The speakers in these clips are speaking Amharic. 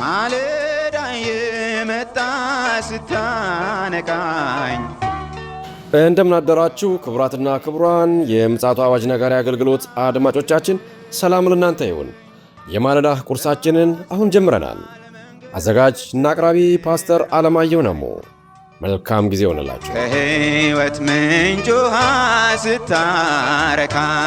ማለዳ የመጣ ስታነቃኝ እንደምን አደራችሁ ክቡራትና ክቡራን የምፅዓቱ አዋጅ ነጋሪ አገልግሎት አድማጮቻችን፣ ሰላም ለእናንተ ይሁን። የማለዳ ቁርሳችንን አሁን ጀምረናል። አዘጋጅ እና አቅራቢ ፓስተር አለማየሁ ነሞ። መልካም ጊዜ ሆነላችሁ። ከሕይወት ምንጭ ውሃ ስታረካኝ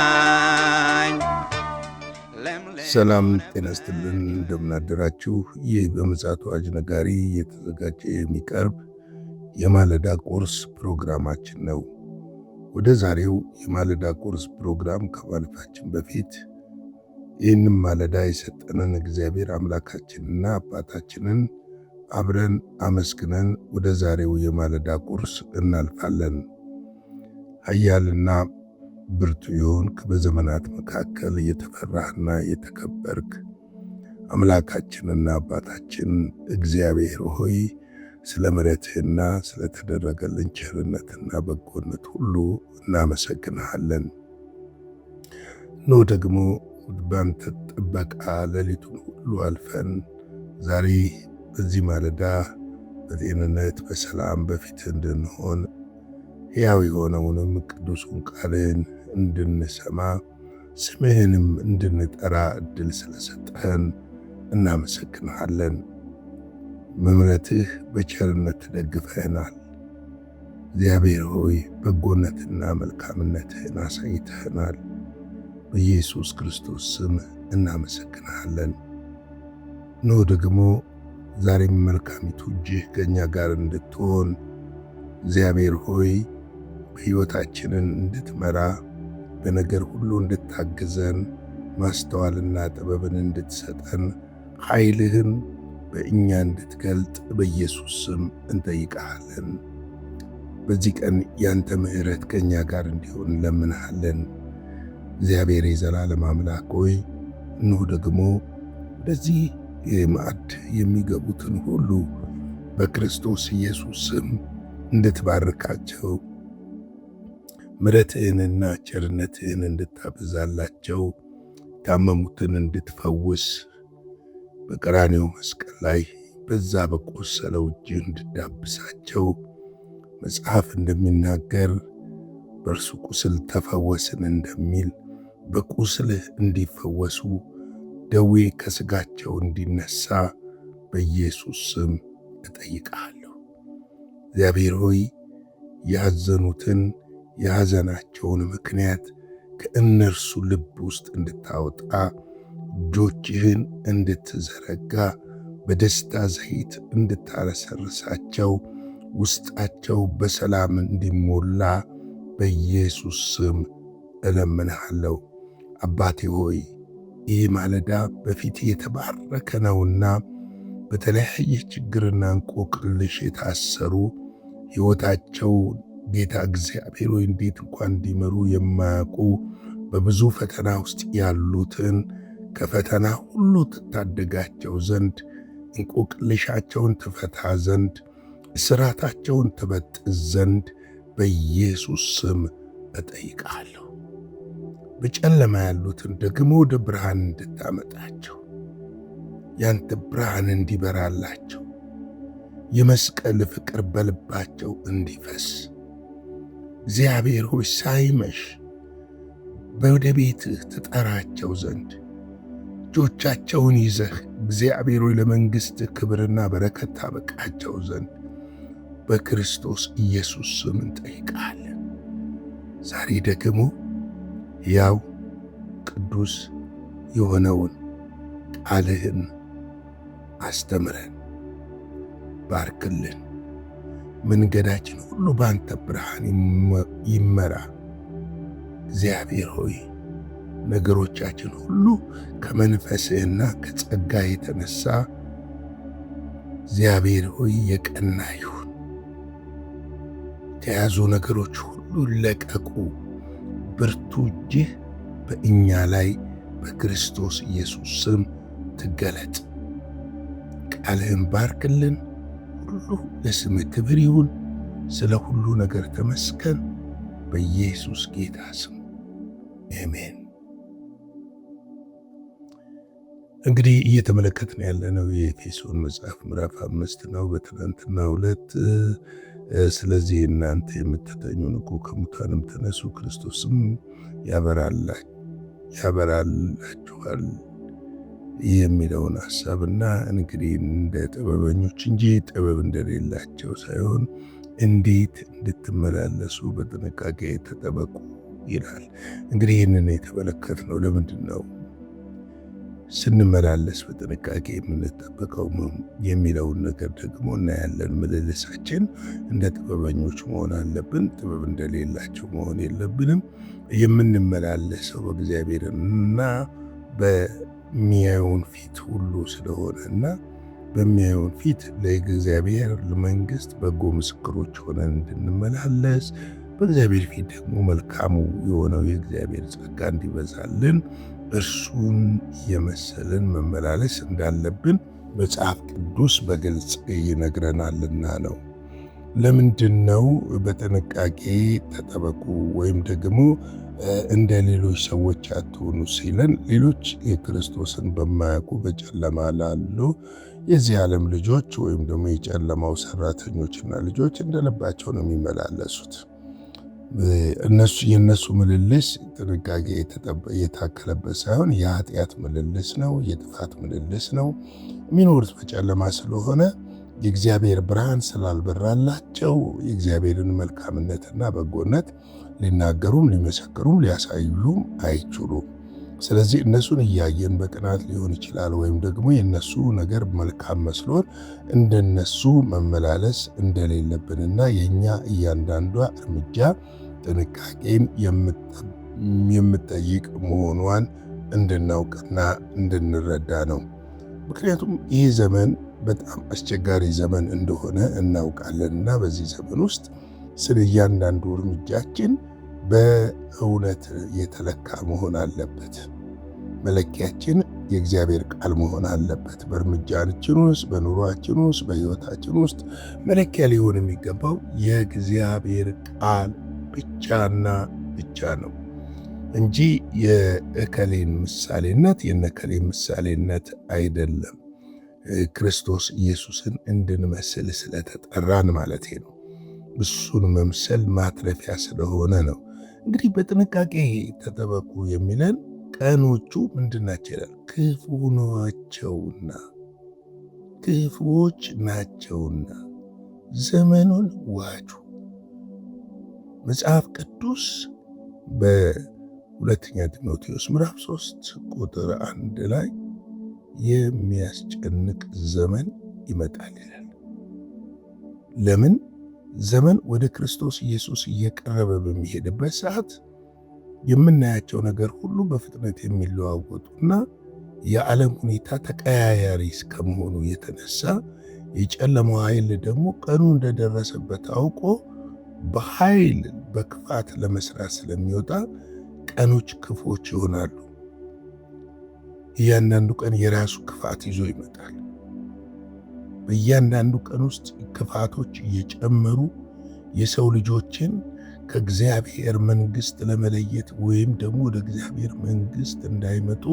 ሰላም ጤና ይስጥልን። እንደምን አደራችሁ። ይህ በምፅዓቱ አዋጅ ነጋሪ እየተዘጋጀ የሚቀርብ የማለዳ ቁርስ ፕሮግራማችን ነው። ወደ ዛሬው የማለዳ ቁርስ ፕሮግራም ከማለፋችን በፊት ይህንም ማለዳ የሰጠንን እግዚአብሔር አምላካችንና አባታችንን አብረን አመስግነን ወደ ዛሬው የማለዳ ቁርስ እናልፋለን። ኃያልና ብርቱ የሆንክ በዘመናት መካከል የተፈራህና የተከበርክ አምላካችንና አባታችን እግዚአብሔር ሆይ ስለ ምሕረትህና ስለተደረገልን ቸርነትና በጎነት ሁሉ እናመሰግንሃለን። ኖ ደግሞ ባንተ ጥበቃ ሌሊቱን ሁሉ አልፈን ዛሬ በዚህ ማለዳ በጤንነት በሰላም በፊትህ እንድንሆን ሕያው የሆነውንም ቅዱሱን ቃልህን እንድንሰማ ስምህንም እንድንጠራ ዕድል ስለሰጠህን እናመሰግንሃለን። በምሕረትህ በቸርነት ትደግፈህናል። እግዚአብሔር ሆይ በጎነትና መልካምነትህን አሳይተህናል። በኢየሱስ ክርስቶስ ስም እናመሰግንሃለን። ኖ ደግሞ ዛሬም መልካሚቱ እጅህ ከእኛ ጋር እንድትሆን እግዚአብሔር ሆይ በሕይወታችንን እንድትመራ በነገር ሁሉ እንድታግዘን ማስተዋልና ጥበብን እንድትሰጠን ኃይልህን በእኛ እንድትገልጥ በኢየሱስ ስም እንጠይቀሃለን። በዚህ ቀን ያንተ ምሕረት ከእኛ ጋር እንዲሆን እንለምንሃለን። እግዚአብሔር የዘላለም አምላክ ሆይ እነሆ ደግሞ ወደዚህ ማዕድ የሚገቡትን ሁሉ በክርስቶስ ኢየሱስ ስም እንድትባርካቸው ምሕረትህንና ቸርነትህን እንድታበዛላቸው ታመሙትን እንድትፈውስ በቀራንዮ መስቀል ላይ በዛ በቆሰለው እጅህ እንድዳብሳቸው መጽሐፍ እንደሚናገር በእርሱ ቁስል ተፈወስን እንደሚል በቁስልህ እንዲፈወሱ ደዌ ከሥጋቸው እንዲነሳ በኢየሱስ ስም እጠይቅሃለሁ። እግዚአብሔር ሆይ ያዘኑትን የሐዘናቸውን ምክንያት ከእነርሱ ልብ ውስጥ እንድታወጣ እጆችህን እንድትዘረጋ በደስታ ዘይት እንድታረሰርሳቸው ውስጣቸው በሰላም እንዲሞላ በኢየሱስ ስም እለምንሃለሁ። አባቴ ሆይ ይህ ማለዳ በፊት የተባረከ ነውና በተለያየ ችግርና እንቆቅልሽ የታሰሩ ሕይወታቸው ጌታ እግዚአብሔር ሆይ እንዴት እንኳን እንዲመሩ የማያውቁ በብዙ ፈተና ውስጥ ያሉትን ከፈተና ሁሉ ትታደጋቸው ዘንድ እንቆቅልሻቸውን ትፈታ ዘንድ እስራታቸውን ትበጥስ ዘንድ በኢየሱስ ስም እጠይቃለሁ። በጨለማ ያሉትን ደግሞ ወደ ብርሃን እንድታመጣቸው ያንተ ብርሃን እንዲበራላቸው የመስቀል ፍቅር በልባቸው እንዲፈስ እግዚአብሔር ሆይ ሳይመሽ ወደ ቤትህ ትጠራቸው ዘንድ እጆቻቸውን ይዘህ እግዚአብሔር ሆይ ለመንግሥትህ ክብርና በረከት ታበቃቸው ዘንድ በክርስቶስ ኢየሱስ ስም እንጠይቃለን። ዛሬ ደግሞ ያው ቅዱስ የሆነውን ቃልህን አስተምረን ባርክልን። መንገዳችን ሁሉ በአንተ ብርሃን ይመራ። እግዚአብሔር ሆይ ነገሮቻችን ሁሉ ከመንፈስህና ከጸጋ የተነሳ እግዚአብሔር ሆይ የቀና ይሁን። የተያዙ ነገሮች ሁሉ ለቀቁ። ብርቱ እጅህ በእኛ ላይ በክርስቶስ ኢየሱስ ስም ትገለጥ። ቃልህን ባርክልን። ሁሉ ለስምህ ክብር ይሁን። ስለ ሁሉ ነገር ተመስገን። በኢየሱስ ጌታ ስም አሜን። እንግዲህ እየተመለከትን ያለነው የኤፌሶን መጽሐፍ ምዕራፍ 5 ነው። በትናንትናው ዕለት ስለዚህ እናንተ የምትተኙ ንቁ፣ ከሙታንም ተነሱ፣ ክርስቶስም ያበራላችኋል የሚለውን ሐሳብና እንግዲህ እንደ ጥበበኞች እንጂ ጥበብ እንደሌላቸው ሳይሆን እንዴት እንድትመላለሱ በጥንቃቄ ተጠበቁ ይላል። እንግዲህ ይህንን የተመለከትነው ለምንድን ነው ስንመላለስ በጥንቃቄ የምንጠበቀው የሚለውን ነገር ደግሞ እናያለን። ምልልሳችን እንደ ጥበበኞች መሆን አለብን። ጥበብ እንደሌላቸው መሆን የለብንም። የምንመላለሰው በእግዚአብሔርና በሚያዩን ፊት ሁሉ ስለሆነና በሚያዩን ፊት ለእግዚአብሔር መንግሥት በጎ ምስክሮች ሆነን እንድንመላለስ በእግዚአብሔር ፊት ደግሞ መልካሙ የሆነው የእግዚአብሔር ጸጋ እንዲበዛልን እርሱን የመሰልን መመላለስ እንዳለብን መጽሐፍ ቅዱስ በግልጽ ይነግረናልና ነው። ለምንድን ነው በጥንቃቄ ተጠበቁ ወይም ደግሞ እንደ ሌሎች ሰዎች አትሆኑ ሲለን፣ ሌሎች የክርስቶስን በማያውቁ በጨለማ ላሉ የዚህ ዓለም ልጆች ወይም ደግሞ የጨለማው ሰራተኞችና ልጆች እንደልባቸው ነው የሚመላለሱት። የነሱ ምልልስ ጥንቃቄ የታከለበት ሳይሆን የኃጢአት ምልልስ ነው፣ የጥፋት ምልልስ ነው። የሚኖሩት በጨለማ ስለሆነ የእግዚአብሔር ብርሃን ስላልበራላቸው የእግዚአብሔርን መልካምነትና በጎነት ሊናገሩም ሊመሰክሩም ሊያሳዩም አይችሉም። ስለዚህ እነሱን እያየን በቅናት ሊሆን ይችላል፣ ወይም ደግሞ የነሱ ነገር መልካም መስሎን እንደነሱ መመላለስ እንደሌለብንና የኛ እያንዳንዷ እርምጃ ጥንቃቄን የምትጠይቅ መሆኗን እንድናውቅና እንድንረዳ ነው። ምክንያቱም ይህ ዘመን በጣም አስቸጋሪ ዘመን እንደሆነ እናውቃለንና በዚህ ዘመን ውስጥ ስለ እያንዳንዱ እርምጃችን በእውነት የተለካ መሆን አለበት። መለኪያችን የእግዚአብሔር ቃል መሆን አለበት። በእርምጃችን ውስጥ፣ በኑሯችን ውስጥ፣ በሕይወታችን ውስጥ መለኪያ ሊሆን የሚገባው የእግዚአብሔር ቃል ብቻና ብቻ ነው እንጂ የእከሌን ምሳሌነት የነከሌን ምሳሌነት አይደለም። ክርስቶስ ኢየሱስን እንድንመስል ስለተጠራን ማለት ነው። እሱን መምሰል ማትረፊያ ስለሆነ ነው። እንግዲህ በጥንቃቄ ተጠበቁ የሚለን ቀኖቹ ምንድናቸው ይላል? ክፉዎች ናቸውና ዘመኑን ዋጁ። መጽሐፍ ቅዱስ በሁለተኛ ጢሞቴዎስ ምዕራፍ 3 ቁጥር 1 ላይ የሚያስጨንቅ ዘመን ይመጣል ይላል። ለምን? ዘመን ወደ ክርስቶስ ኢየሱስ እየቀረበ በሚሄድበት ሰዓት የምናያቸው ነገር ሁሉ በፍጥነት የሚለዋወጡና የዓለም ሁኔታ ተቀያያሪ እስከመሆኑ የተነሳ የጨለማው ኃይል ደግሞ ቀኑ እንደደረሰበት አውቆ በኃይል በክፋት ለመስራት ስለሚወጣ ቀኖች ክፎች ይሆናሉ። እያንዳንዱ ቀን የራሱ ክፋት ይዞ ይመጣል። በእያንዳንዱ ቀን ውስጥ ክፋቶች እየጨመሩ የሰው ልጆችን ከእግዚአብሔር መንግሥት ለመለየት ወይም ደግሞ ወደ እግዚአብሔር መንግሥት እንዳይመጡ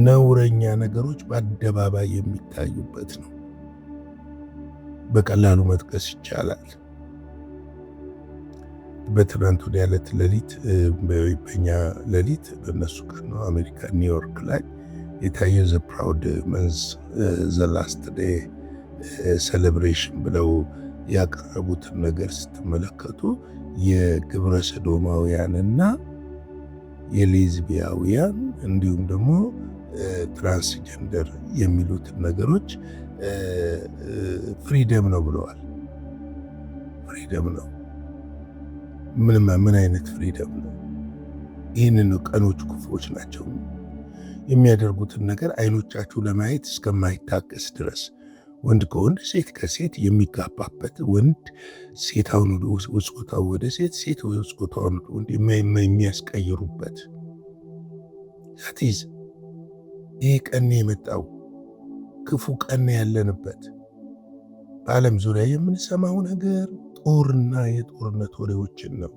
ነውረኛ ነገሮች በአደባባይ የሚታዩበት ነው። በቀላሉ መጥቀስ ይቻላል። በትናንት ወዲያ ዕለት ሌሊት፣ በኛ ሌሊት በእነሱ ቀን ነው፣ አሜሪካ ኒውዮርክ ላይ የታየ ዘ ፕራውድ መንዝ ዘ ላስት ዴይ ሴሌብሬሽን ብለው ያቀረቡትን ነገር ስትመለከቱ የግብረ ሰዶማውያንና የሌዝቢያውያን እንዲሁም ደግሞ ትራንስጀንደር የሚሉትን ነገሮች ፍሪደም ነው ብለዋል። ፍሪደም ነው። ምን አይነት ፍሪደም ነው? ይህንን ቀኖቹ ክፉዎች ናቸው። የሚያደርጉትን ነገር አይኖቻችሁ ለማየት እስከማይታገስ ድረስ ወንድ ከወንድ ሴት ከሴት የሚጋባበት፣ ወንድ ሴታውን ጾታው ወደ ሴት፣ ሴት ጾታውን ወንድ የሚያስቀይሩበት ዛቲዝ ይሄ ቀን የመጣው ክፉ ቀን ያለንበት። በዓለም ዙሪያ የምንሰማው ነገር ጦርና የጦርነት ወሬዎችን ነው።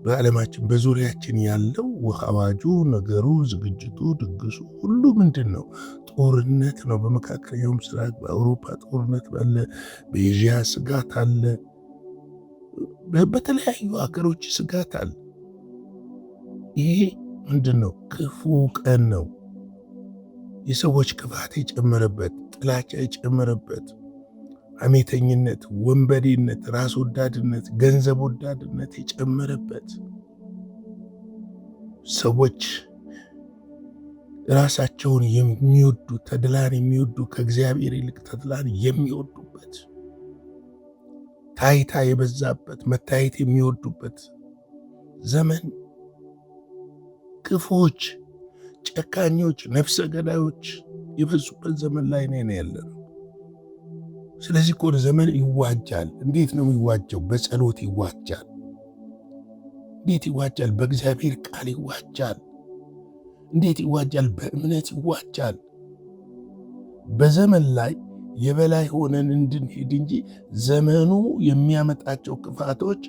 በዓለማችን በዙሪያችን ያለው አዋጁ፣ ነገሩ፣ ዝግጅቱ፣ ድግሱ ሁሉ ምንድን ነው? ጦርነት ነው። በመካከለኛው ምስራቅ፣ በአውሮፓ ጦርነት አለ። በኤዥያ ስጋት አለ። በተለያዩ ሀገሮች ስጋት አለ። ይሄ ምንድን ነው? ክፉ ቀን ነው። የሰዎች ክፋት የጨመረበት፣ ጥላቻ የጨመረበት፣ ሐሜተኝነት፣ ወንበዴነት፣ ራስ ወዳድነት፣ ገንዘብ ወዳድነት የጨመረበት፣ ሰዎች ራሳቸውን የሚወዱ ተድላን የሚወዱ ከእግዚአብሔር ይልቅ ተድላን የሚወዱበት፣ ታይታ የበዛበት መታየት የሚወዱበት ዘመን፣ ክፉዎች፣ ጨካኞች፣ ነፍሰ ገዳዮች የበዙበት ዘመን ላይ ነው ያለነው። ስለዚህ እኮ ዘመን ይዋጃል። እንዴት ነው የሚዋጀው? በጸሎት ይዋጃል። እንዴት ይዋጃል? በእግዚአብሔር ቃል ይዋጃል። እንዴት ይዋጃል? በእምነት ይዋጃል። በዘመን ላይ የበላይ ሆነን እንድንሄድ እንጂ ዘመኑ የሚያመጣቸው ክፋቶች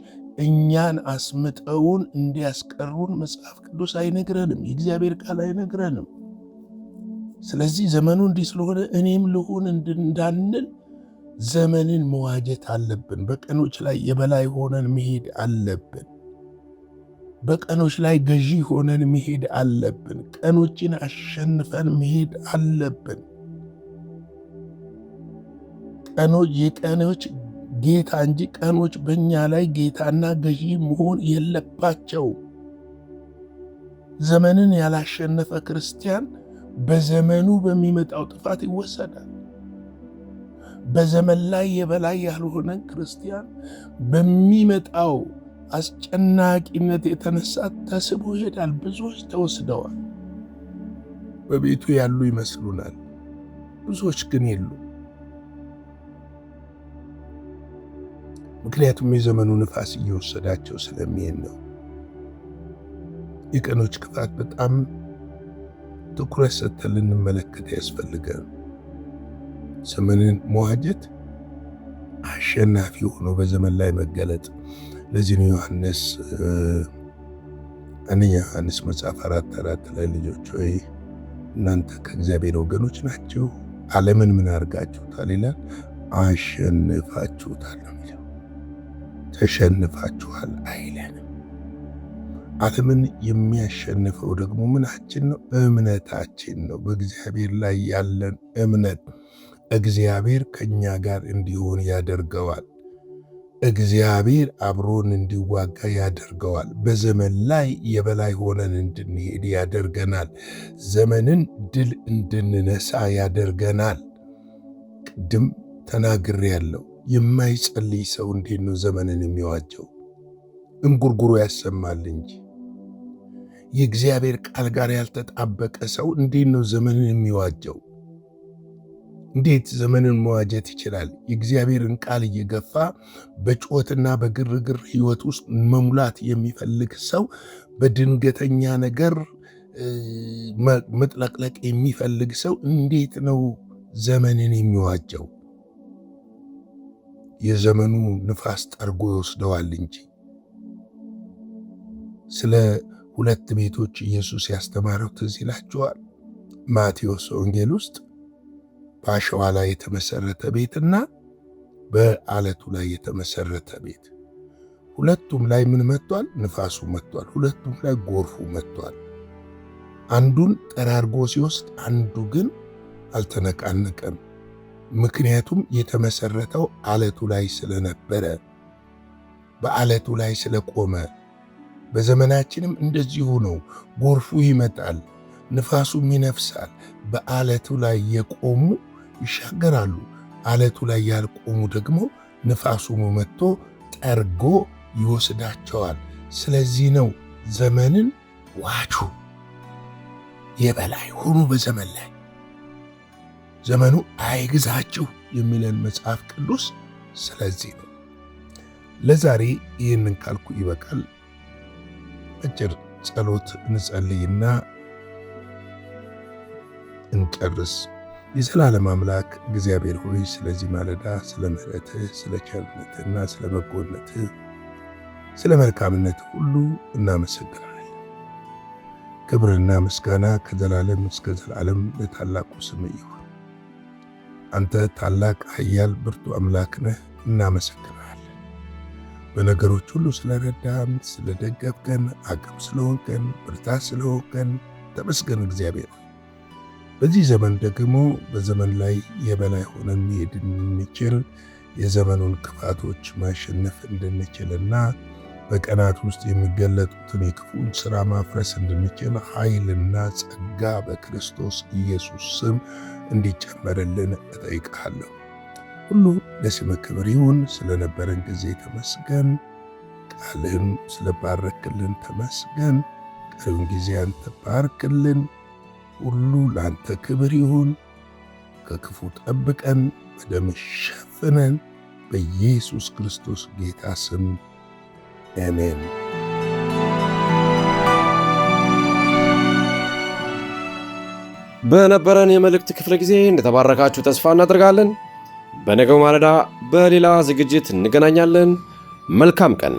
እኛን አስምጠውን እንዲያስቀሩን መጽሐፍ ቅዱስ አይነግረንም። የእግዚአብሔር ቃል አይነግረንም። ስለዚህ ዘመኑ እንዲህ ስለሆነ እኔም ልሁን እንዳንል ዘመንን መዋጀት አለብን። በቀኖች ላይ የበላይ ሆነን መሄድ አለብን። በቀኖች ላይ ገዢ ሆነን መሄድ አለብን። ቀኖችን አሸንፈን መሄድ አለብን። የቀኖች ጌታ እንጂ ቀኖች በእኛ ላይ ጌታና ገዢ መሆን የለባቸው። ዘመንን ያላሸነፈ ክርስቲያን በዘመኑ በሚመጣው ጥፋት ይወሰዳል። በዘመን ላይ የበላይ ያልሆነ ክርስቲያን በሚመጣው አስጨናቂነት የተነሳ ተስቦ ይሄዳል። ብዙዎች ተወስደዋል። በቤቱ ያሉ ይመስሉናል፣ ብዙዎች ግን የሉ። ምክንያቱም የዘመኑ ንፋስ እየወሰዳቸው ስለሚሄድ ነው። የቀኖች ክፋት በጣም ትኩረት ሰጥተን ልንመለከት ያስፈልጋል። ዘመንን መዋጀት፣ አሸናፊ ሆኖ በዘመን ላይ መገለጥ። ለዚህ ነው አንደኛ ዮሐንስ መጽሐፍ 4:4 ላይ ልጆች ሆይ እናንተ ከእግዚአብሔር ወገኖች ናችሁ፣ ዓለምን ምን አድርጋችሁታል ይላል? አሸንፋችሁታል ነው የሚለው። ተሸንፋችኋል አይለንም። ዓለምን የሚያሸንፈው ደግሞ ምናችን ነው? እምነታችን ነው። በእግዚአብሔር ላይ ያለን እምነት እግዚአብሔር ከኛ ጋር እንዲሆን ያደርገዋል። እግዚአብሔር አብሮን እንዲዋጋ ያደርገዋል። በዘመን ላይ የበላይ ሆነን እንድንሄድ ያደርገናል። ዘመንን ድል እንድንነሳ ያደርገናል። ቅድም ተናግሬያለሁ። የማይጸልይ ሰው እንዴት ነው ዘመንን የሚዋጀው? እንጉርጉሮ ያሰማል እንጂ። የእግዚአብሔር ቃል ጋር ያልተጣበቀ ሰው እንዴት ነው ዘመንን የሚዋጀው? እንዴት ዘመንን መዋጀት ይችላል? የእግዚአብሔርን ቃል እየገፋ በጩኸትና በግርግር ሕይወት ውስጥ መሙላት የሚፈልግ ሰው፣ በድንገተኛ ነገር መጥለቅለቅ የሚፈልግ ሰው እንዴት ነው ዘመንን የሚዋጀው? የዘመኑ ንፋስ ጠርጎ ይወስደዋል እንጂ። ስለ 2 ቤቶች ኢየሱስ ያስተማረው ትዝ ይላችኋል። ማቴዎስ ወንጌል ውስጥ በአሸዋ ላይ የተመሰረተ ቤትና በአለቱ ላይ የተመሰረተ ቤት። ሁለቱም ላይ ምን መጥቷል? ንፋሱ መጥቷል። ሁለቱም ላይ ጎርፉ መጥቷል። አንዱን ጠራርጎ ሲወስድ፣ አንዱ ግን አልተነቃነቀም። ምክንያቱም የተመሰረተው አለቱ ላይ ስለነበረ፣ በአለቱ ላይ ስለቆመ። በዘመናችንም እንደዚሁ ነው። ጎርፉ ይመጣል፣ ንፋሱም ይነፍሳል። በአለቱ ላይ የቆሙ ይሻገራሉ። አለቱ ላይ ያልቆሙ ደግሞ ንፋሱ መጥቶ ጠርጎ ይወስዳቸዋል። ስለዚህ ነው ዘመንን ዋጁ፣ የበላይ ሆኑ በዘመን ላይ። ዘመኑ አይግዛችሁ የሚለን መጽሐፍ ቅዱስ ስለዚህ ነው። ለዛሬ ይህንን ካልኩ ይበቃል። አጭር ጸሎት እንጸልይና እንጨርስ። የዘላለም አምላክ እግዚአብሔር ሆይ ስለዚህ ማለዳ ስለ ምሕረትህ፣ ስለ ቸርነትህና ስለ በጎነትህ ስለ መልካምነት ሁሉ እናመሰግናለን። ክብርና ምስጋና ከዘላለም እስከ ዘላለም ለታላቁ ስም ይሁን። አንተ ታላቅ ኃያል ብርቱ አምላክ ነህ። እናመሰግናለን። በነገሮች ሁሉ ስለረዳን፣ ስለደገፍከን፣ አቅም ስለሆንከን፣ ብርታት ስለሆንከን ተመስገን እግዚአብሔር። በዚህ ዘመን ደግሞ በዘመን ላይ የበላይ ሆነን መሄድ እንድንችል የዘመኑን ክፋቶች ማሸነፍ እንድንችልና በቀናት ውስጥ የሚገለጡትን የክፉን ሥራ ማፍረስ እንድንችል ኃይልና ጸጋ በክርስቶስ ኢየሱስ ስም እንዲጨመርልን እጠይቃለሁ። ሁሉ ለስምህ ክብር ይሁን። ስለነበረን ጊዜ ተመስገን። ቃልህን ስለባረክልን ተመስገን። ቀሪውን ጊዜ አንተ ባርክልን። ሁሉ ለአንተ ክብር ይሁን። ከክፉ ጠብቀን፣ በደምህ ሸፍነን። በኢየሱስ ክርስቶስ ጌታ ስም አሜን። በነበረን የመልእክት ክፍለ ጊዜ እንደተባረካችሁ ተስፋ እናደርጋለን። በነገው ማለዳ በሌላ ዝግጅት እንገናኛለን። መልካም ቀን።